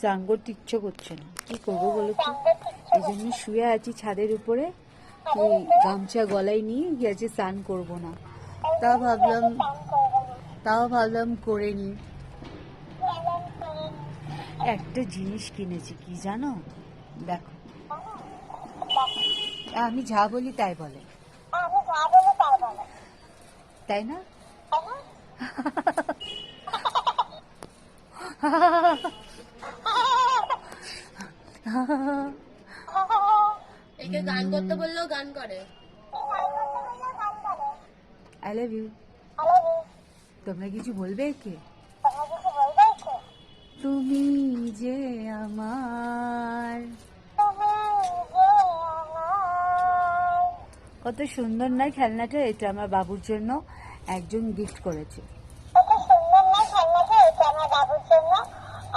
চান করতে ইচ্ছে করছে না, কি করবো বলো তো? এই জন্য শুয়ে আছি ছাদের উপরে, এই গামছা গলায় নিয়ে গেছে, স্নান করবো না। তাও ভাবলাম করে নি। একটা জিনিস কিনেছি, কি জানো? দেখো, আমি যা বলি তাই বলে, তাই না? একে গান করতে বললেও গান করে। I love you. তোমরা কিছু বলবে একে? তুমি যে আমার, কত সুন্দর নয় খেলনাটা? এটা আমার বাবুর জন্য একজন গিফট করেছে।